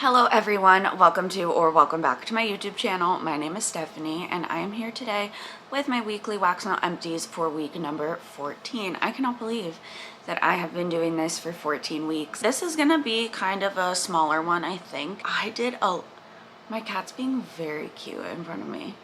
Hello everyone, welcome to or welcome back to my YouTube channel. My name is Stephanie and I am here today with my weekly Wax Melt Empties for week number 14. I cannot believe that I have been doing this for 14 weeks. This is gonna be kind of a smaller one, I think. My cat's being very cute in front of me.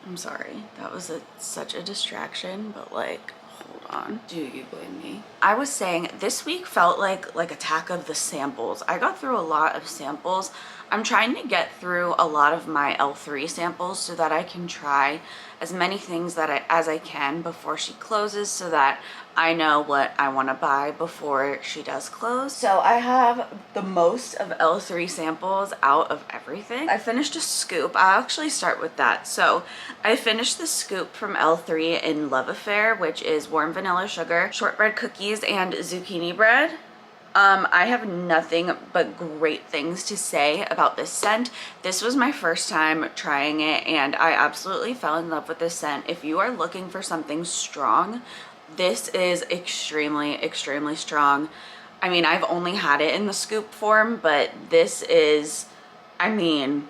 I'm sorry, that was such a distraction, but like, hold on. Do you blame me? I was saying this week felt like attack of the samples. I got through a lot of samples. I'm trying to get through a lot of my L3 samples so that I can try as many things as I can before she closes, so that I know what I want to buy before she does close. So I have the most of L3 samples out of everything. I finished a scoop. I'll actually start with that. So I finished the scoop from L3 in Love Affair, which is warm vanilla sugar, shortbread cookies, and zucchini bread. I have nothing but great things to say about this scent. This was my first time trying it and I absolutely fell in love with this scent. If you are looking for something strong, this is extremely, extremely strong. I mean, I've only had it in the scoop form, but this is, I mean,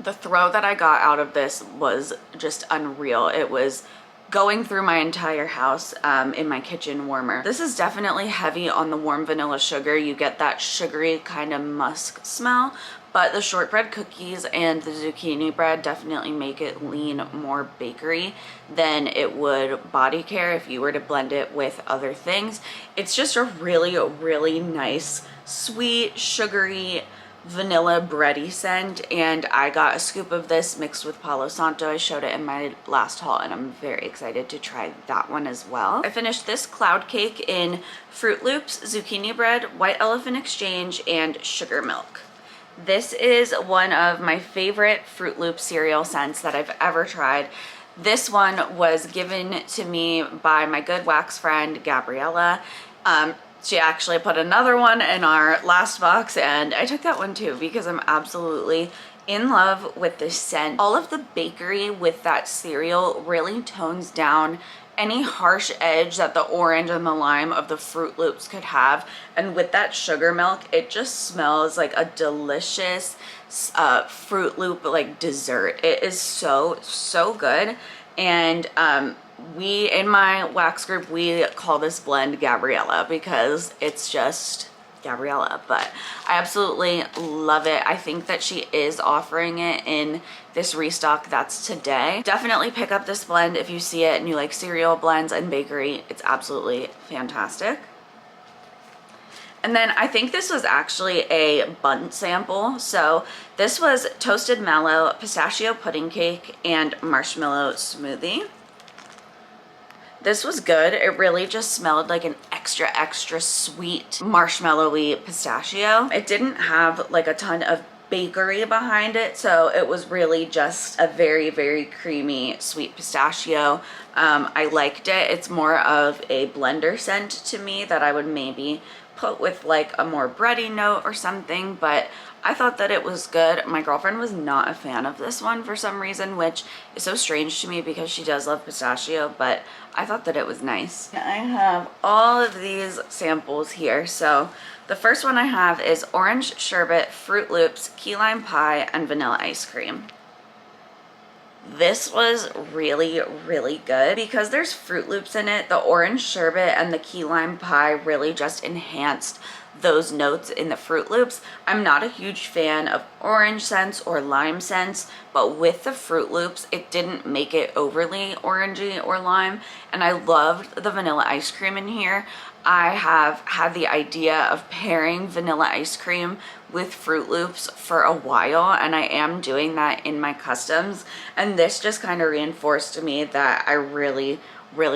the throw that I got out of this was just unreal. It was going through my entire house in my kitchen warmer. This is definitely heavy on the warm vanilla sugar. You get that sugary kind of musk smell, but the shortbread cookies and the zucchini bread definitely make it lean more bakery than it would body care if you were to blend it with other things. It's just a really, really nice, sweet, sugary, vanilla bready scent, and I got a scoop of this mixed with Palo Santo. I showed it in my last haul and I'm very excited to try that one as well. I finished this cloud cake in Fruit Loops, zucchini bread, white elephant exchange, and sugar milk. This is one of my favorite Fruit Loop cereal scents that I've ever tried. This one was given to me by my good wax friend Gabriella. She actually put another one in our last box and I took that one too because I'm absolutely in love with this scent. All of the bakery with that cereal really tones down any harsh edge that the orange and the lime of the Fruit Loops could have, and with that sugar milk it just smells like a delicious Fruit Loop like dessert. It is so good. And we, in my wax group, we call this blend Gabriella because it's just Gabriella, but I absolutely love it. I think that she is offering it in this restock that's today. Definitely pick up this blend if you see it and you like cereal blends and bakery. It's absolutely fantastic. And then I think this was actually a bundt sample. So this was toasted mallow, pistachio pudding cake, and marshmallow smoothie. This was good. It really just smelled like an extra sweet marshmallowy pistachio. It didn't have like a ton of bakery behind it, so it was really just a very creamy sweet pistachio. I liked it. It's more of a blender scent to me that I would maybe put with like a more bready note or something, but I thought that it was good. My girlfriend was not a fan of this one for some reason, which is so strange to me because she does love pistachio, but I thought that it was nice. I have all of these samples here. So the first one I have is orange sherbet, Fruit Loops, key lime pie, and vanilla ice cream. This was really good because there's Fruit Loops in it. The orange sherbet and the key lime pie really just enhanced those notes in the Fruit Loops. I'm not a huge fan of orange scents or lime scents, but with the Fruit Loops, it didn't make it overly orangey or lime, and I loved the vanilla ice cream in here. I have had the idea of pairing vanilla ice cream with Fruit Loops for a while, and I am doing that in my customs, and this just kind of reinforced to me that I really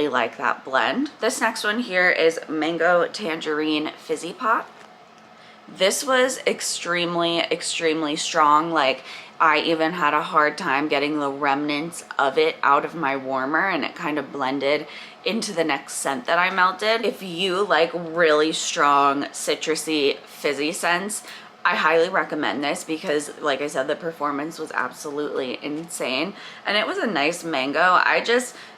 like that blend. This next one here is Mango Tangerine Fizzy Pop. This was extremely strong. Like, I even had a hard time getting the remnants of it out of my warmer, and it kind of blended into the next scent that I melted. If you like really strong citrusy fizzy scents, I highly recommend this because, like I said, the performance was absolutely insane and it was a nice mango.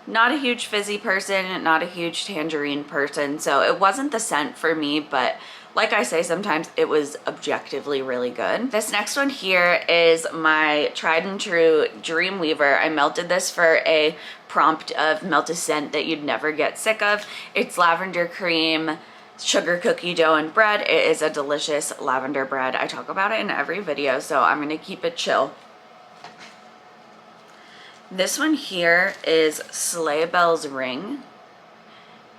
Not a huge fizzy person, not a huge tangerine person, so it wasn't the scent for me, but like I say, sometimes it was objectively really good. This next one here is my tried and true Dreamweaver. I melted this for a prompt of melt a scent that you'd never get sick of. It's lavender cream, sugar cookie dough, and bread. It is a delicious lavender bread. I talk about it in every video, so I'm gonna keep it chill. This one here is Sleigh Bells Ring,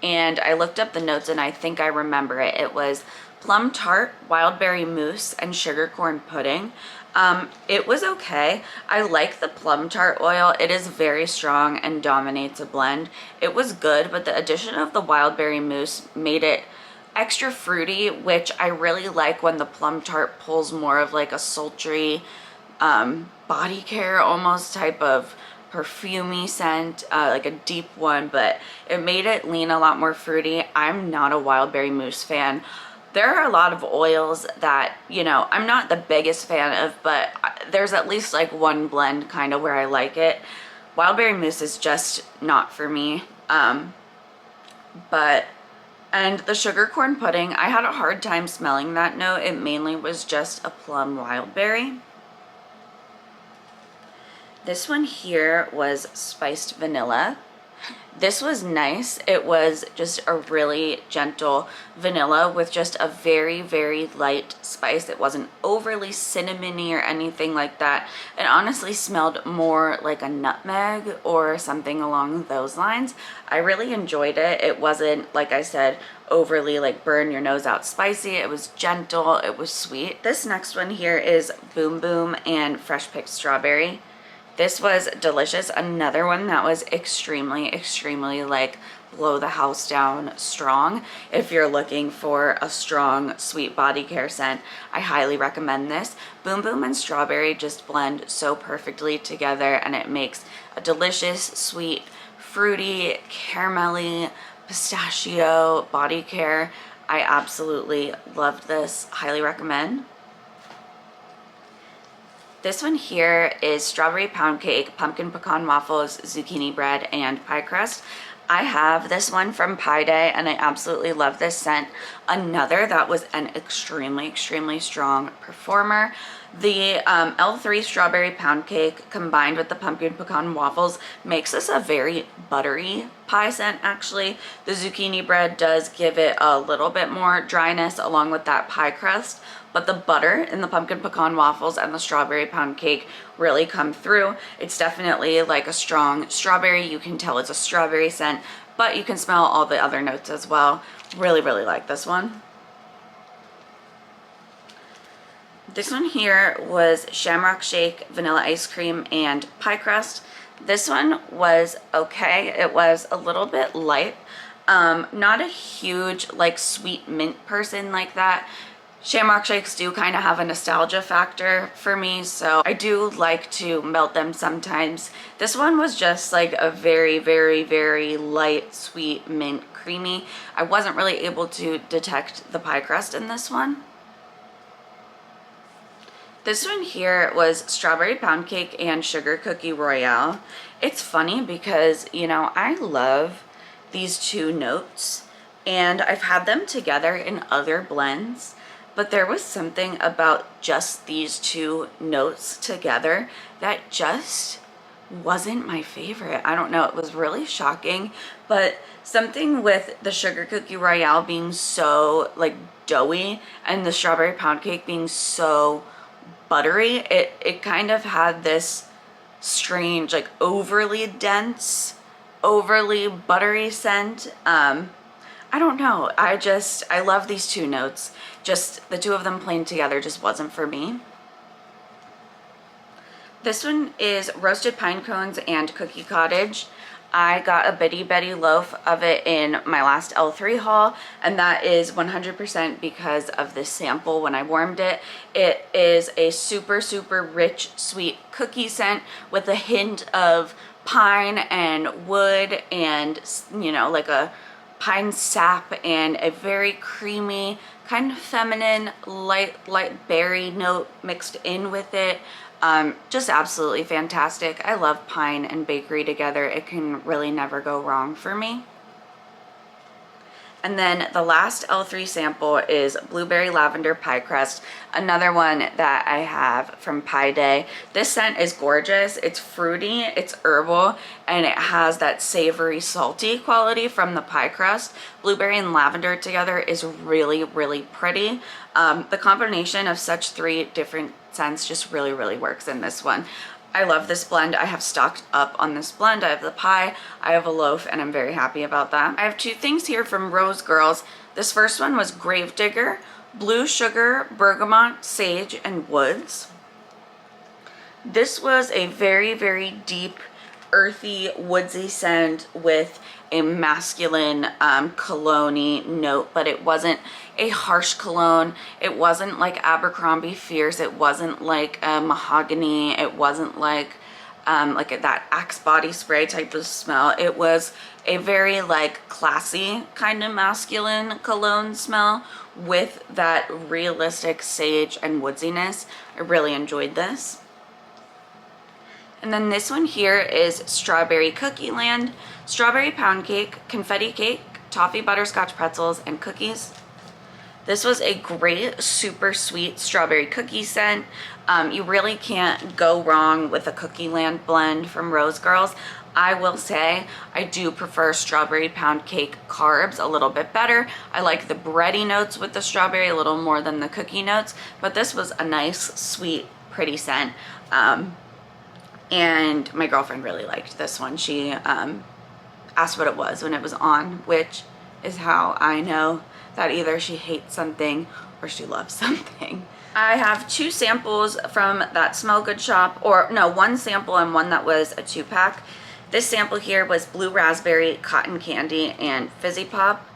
and I looked up the notes and I think I remember it. It was plum tart, wild berry mousse, and sugar corn pudding. It was okay. I like the plum tart oil. It is very strong and dominates a blend. It was good, but the addition of the wild berry mousse made it extra fruity, which I really like when the plum tart pulls more of like a sultry body care almost type of perfumey scent, like a deep one, but it made it lean a lot more fruity. I'm not a wild berry mousse fan. There are a lot of oils that, you know, I'm not the biggest fan of, but there's at least like one blend kind of where I like it. Wild berry mousse is just not for me. And the sugar corn pudding, I had a hard time smelling that note. It mainly was just a plum wild berry. This one here was spiced vanilla. This was nice. It was just a really gentle vanilla with just a very, very light spice. It wasn't overly cinnamony or anything like that. It honestly smelled more like a nutmeg or something along those lines. I really enjoyed it. It wasn't, like I said, overly like burn your nose out spicy. It was gentle. It was sweet. This next one here is Boom Boom and Fresh Picked Strawberry. This was delicious. Another one that was extremely, extremely like blow the house down strong. If you're looking for a strong, sweet body care scent, I highly recommend this. Boom Boom and Strawberry just blend so perfectly together, and it makes a delicious, sweet, fruity, caramelly, pistachio body care. I absolutely loved this. Highly recommend. This one here is strawberry pound cake, pumpkin pecan waffles, zucchini bread, and pie crust. I have this one from Pie Day, and I absolutely love this scent. Another that was an extremely, extremely strong performer. The L3 strawberry pound cake combined with the pumpkin pecan waffles makes this a very buttery pie scent, actually. The zucchini bread does give it a little bit more dryness along with that pie crust, but the butter in the pumpkin pecan waffles and the strawberry pound cake really come through. It's definitely like a strong strawberry. You can tell it's a strawberry scent, but you can smell all the other notes as well. Really, really like this one. This one here was Shamrock Shake, vanilla ice cream, and pie crust. This one was okay. It was a little bit light. Not a huge like sweet mint person like that. Shamrock Shakes do kind of have a nostalgia factor for me, so I do like to melt them sometimes. This one was just like a very, very, very light, sweet, mint, creamy. I wasn't really able to detect the pie crust in this one. This one here was strawberry pound cake and sugar cookie royale. It's funny because, you know, I love these two notes and I've had them together in other blends, but there was something about just these two notes together that just wasn't my favorite. I don't know, it was really shocking, but something with the sugar cookie royale being so like doughy and the strawberry pound cake being so buttery, it kind of had this strange like overly dense, overly buttery scent. I don't know, I love these two notes. Just the two of them playing together just wasn't for me. This one is roasted pine cones and cookie cottage. I got a bitty Betty loaf of it in my last L3 haul, and that is 100% because of this sample when I warmed it. It is a super, super rich, sweet cookie scent with a hint of pine and wood and, you know, like a pine sap and a very creamy, kind of feminine, light berry note mixed in with it. Just absolutely fantastic. I love pine and bakery together. It can really never go wrong for me. And then the last L3 sample is Blueberry Lavender Pie Crust, another one that I have from Pie Day. This scent is gorgeous. It's fruity, it's herbal, and it has that savory, salty quality from the pie crust. Blueberry and lavender together is really, really pretty. The combination of such three different scents just really, really works in this one. I love this blend. I have stocked up on this blend. I have the pie, I have a loaf, and I'm very happy about that. I have two things here from Rose Girls. This first one was Gravedigger, Blue Sugar, Bergamot, Sage, and Woods. This was a very, very deep, earthy, woodsy scent with a masculine cologne-y note, but it wasn't a harsh cologne. It wasn't like Abercrombie Fierce. It wasn't like a mahogany. It wasn't like that Axe body spray type of smell. It was a very like classy kind of masculine cologne smell with that realistic sage and woodsiness. I really enjoyed this. And then this one here is Strawberry Cookie Land, Strawberry Pound Cake, Confetti Cake, Toffee Butterscotch Pretzels, and Cookies. This was a great, super sweet strawberry cookie scent. You really can't go wrong with a Cookie Land blend from Rose Girls. I will say I do prefer Strawberry Pound Cake carbs a little bit better. I like the bready notes with the strawberry a little more than the cookie notes, but this was a nice, sweet, pretty scent. And my girlfriend really liked this one. She asked what it was when it was on, which is how I know that either she hates something or she loves something. I have two samples from that Smell Good shop, or no, one sample and one that was a 2-pack. This sample here was Blue Raspberry, Cotton Candy, and Fizzy Pop.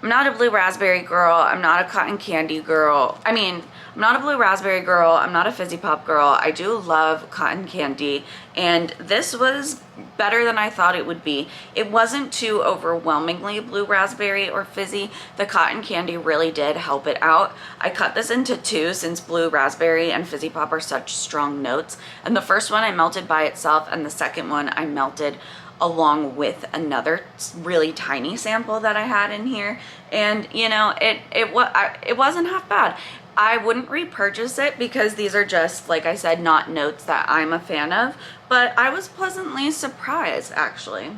I'm not a blue raspberry girl. I'm not a cotton candy girl. I'm not a blue raspberry girl. I'm not a fizzy pop girl. I do love cotton candy, and this was better than I thought it would be. It wasn't too overwhelmingly blue raspberry or fizzy. The cotton candy really did help it out. I cut this into two since blue raspberry and fizzy pop are such strong notes. And the first one I melted by itself, and the second one I melted along with another really tiny sample that I had in here. And you know, it wasn't half bad. I wouldn't repurchase it because these are just, like I said, not notes that I'm a fan of, but I was pleasantly surprised actually.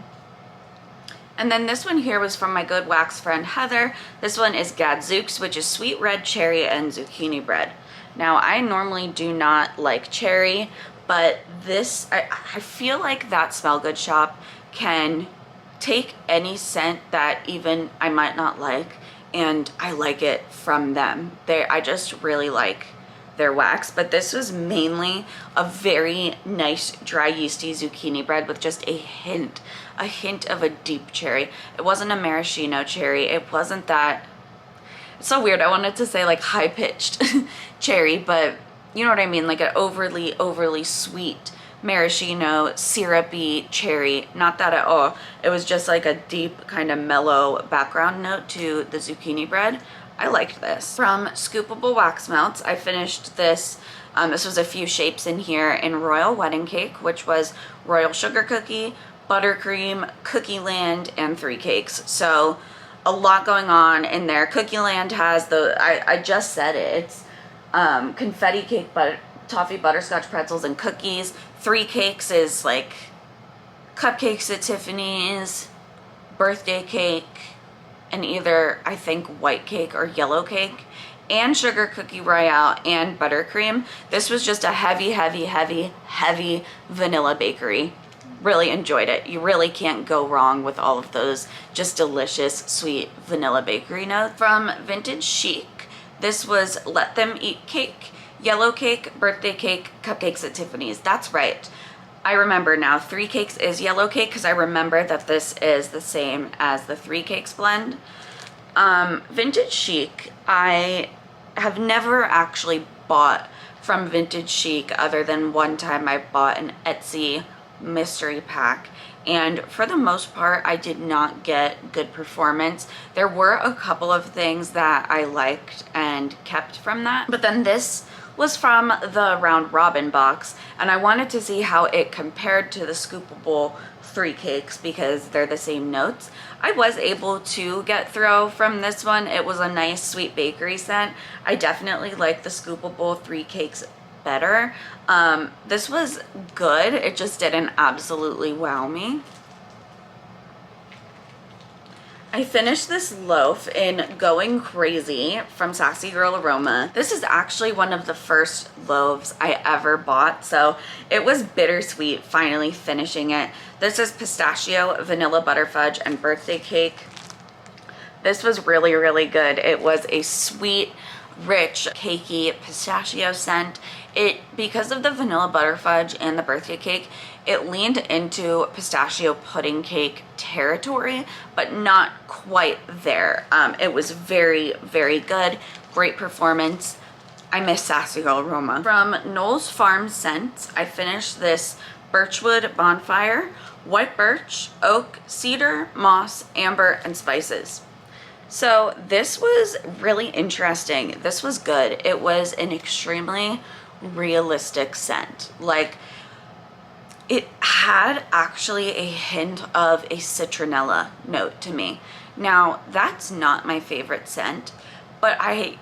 And then this one here was from my good wax friend Heather. This one is Gadzooks, which is sweet red cherry and zucchini bread. Now I normally do not like cherry, but this, I feel like that Smell Good shop can take any scent that even I might not like, and I like it from them. I just really like their wax, but this was mainly a very nice dry yeasty zucchini bread with just a hint of a deep cherry. It wasn't a maraschino cherry. It wasn't that, it's so weird. I wanted to say like high-pitched cherry, but you know what I mean? Like an overly sweet maraschino syrupy cherry. Not that at all. It was just like a deep kind of mellow background note to the zucchini bread. I liked this. From Scoopable Wax Melts, I finished this. This was a few shapes in here in Royal Wedding Cake, which was Royal Sugar Cookie, Buttercream, Cookie Land, and 3 cakes. So a lot going on in there. Cookie Land has the, I just said it, it's confetti cake, toffee butterscotch pretzels, and cookies. 3 cakes is like cupcakes at Tiffany's, birthday cake, and either I think white cake or yellow cake, and sugar cookie royale and buttercream. This was just a heavy vanilla bakery. Really enjoyed it. You really can't go wrong with all of those just delicious sweet vanilla bakery notes. From Vintage Chic, this was Let Them Eat Cake, yellow cake, birthday cake, cupcakes at Tiffany's. That's right. I remember now. 3 cakes is yellow cake because I remember that this is the same as the 3 cakes blend. Vintage Chic, I have never actually bought from Vintage Chic other than one time I bought an Etsy mystery pack, and for the most part I did not get good performance. There were a couple of things that I liked and kept from that, but then this was from the Round Robin box, and I wanted to see how it compared to the Scoopable 3 cakes because they're the same notes. I was able to get through from this one. It was a nice sweet bakery scent. I definitely like the Scoopable 3 cakes better. This was good. It just didn't absolutely wow me. I finished this loaf in Going Crazy from Sassy Girl Aroma. This is actually one of the first loaves I ever bought, so it was bittersweet finally finishing it. This is pistachio, vanilla butterfudge, and birthday cake. This was really, really good. It was a sweet, rich, cakey pistachio scent. Because of the vanilla butterfudge and the birthday cake, it leaned into pistachio pudding cake territory, but not quite there. It was very, very good. Great performance. I miss Sassy Girl Aroma. From Knoll's Farm Scents, I finished this Birchwood Bonfire, White Birch, Oak, Cedar, Moss, Amber, and Spices. So this was really interesting. This was good. It was an extremely realistic scent. Like, it had actually a hint of a citronella note to me. Now, that's not my favorite scent, but I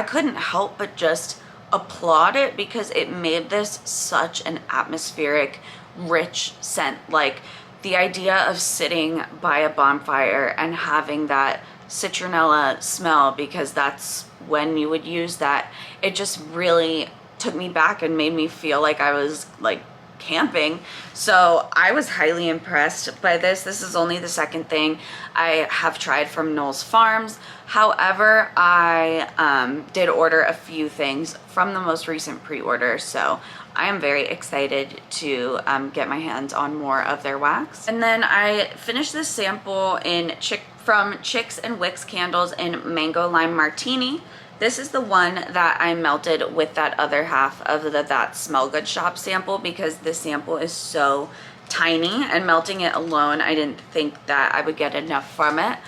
couldn't help but just applaud it because it made this such an atmospheric, rich scent. Like, the idea of sitting by a bonfire and having that citronella smell, because that's when you would use that, it just really took me back and made me feel like I was like camping. So I was highly impressed by this. This is only the second thing I have tried from Knoll's Farms. However, I did order a few things from the most recent pre-order, so I am very excited to get my hands on more of their wax. And then I finished this sample from Chicks and Wicks Candles in Mango Lime Martini. This is the one that I melted with that other half of the That Smell Good Shop sample because this sample is so tiny, and melting it alone, I didn't think that I would get enough from it.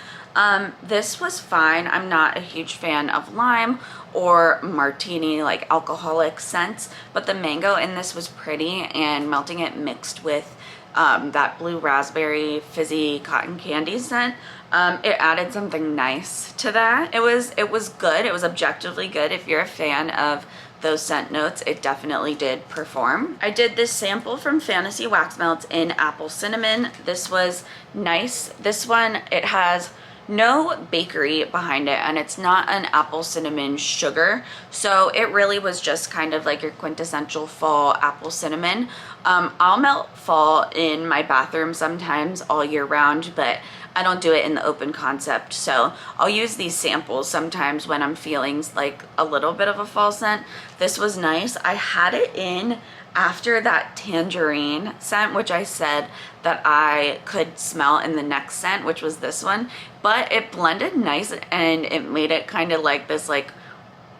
This was fine. I'm not a huge fan of lime or martini, like alcoholic scents, but the mango in this was pretty, and melting it mixed with that blue raspberry fizzy cotton candy scent, it added something nice to that. It was good. It was objectively good. If you're a fan of those scent notes, it definitely did perform. I did this sample from Fantasy Wax Melts in Apple Cinnamon. This was nice. This one, it has no bakery behind it, and it's not an apple cinnamon sugar, so it really was just kind of like your quintessential fall apple cinnamon. I'll melt fall in my bathroom sometimes all year round, but I don't do it in the open concept, so I'll use these samples sometimes when I'm feeling like a little bit of a fall scent. This was nice. I had it in after that tangerine scent, which I said that I could smell in the next scent, which was this one, but it blended nice and it made it kind of like this like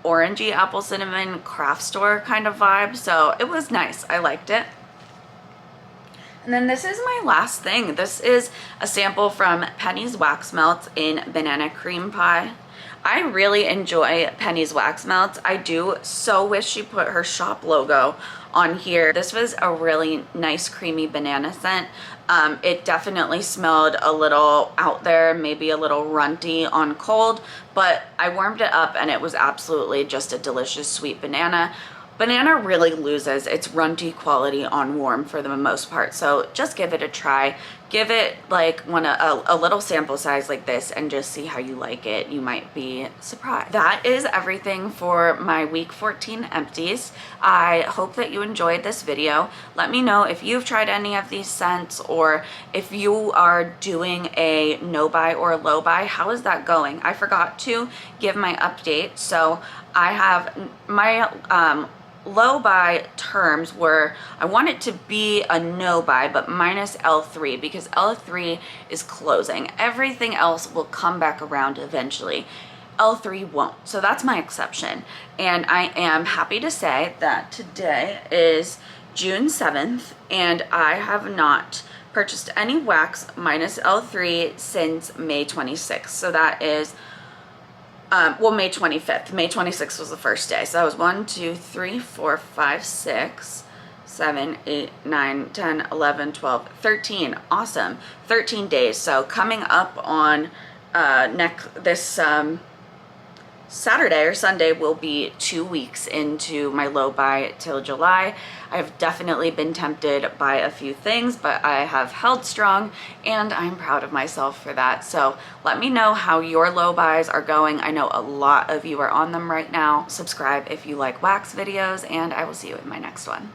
orangey apple cinnamon craft store kind of vibe, so it was nice. I liked it. And then this is my last thing. This is a sample from Penny's Wax Melts in Banana Cream Pie. I really enjoy Penny's Wax Melts. I do so wish she put her shop logo on here. This was a really nice creamy banana scent. It definitely smelled a little out there, maybe a little runty on cold, but I warmed it up and it was absolutely just a delicious sweet banana. Banana really loses its runty quality on warm for the most part, so just give it a try. Give it like a little sample size like this and just see how you like it. You might be surprised. That is everything for my week 14 empties. I hope that you enjoyed this video. Let me know if you've tried any of these scents, or if you are doing a no buy or a low buy. How is that going? I forgot to give my update, so I have my low buy terms were I want it to be a no buy but minus L3, because L3 is closing. Everything else will come back around eventually. L3 won't. So that's my exception. And I am happy to say that today is June 7th and I have not purchased any wax minus L3 since May 26th. So that is well, May 25th. May 26th was the first day. So that was 1, 2, 3, 4, 5, 6, 7, 8, 9, 10, 11, 12, 13. Awesome. 13 days. So coming up on this Saturday or Sunday will be 2 weeks into my low buy till July. I've definitely been tempted by a few things, but I have held strong and I'm proud of myself for that. So let me know how your low buys are going. I know a lot of you are on them right now. Subscribe if you like wax videos, and I will see you in my next one.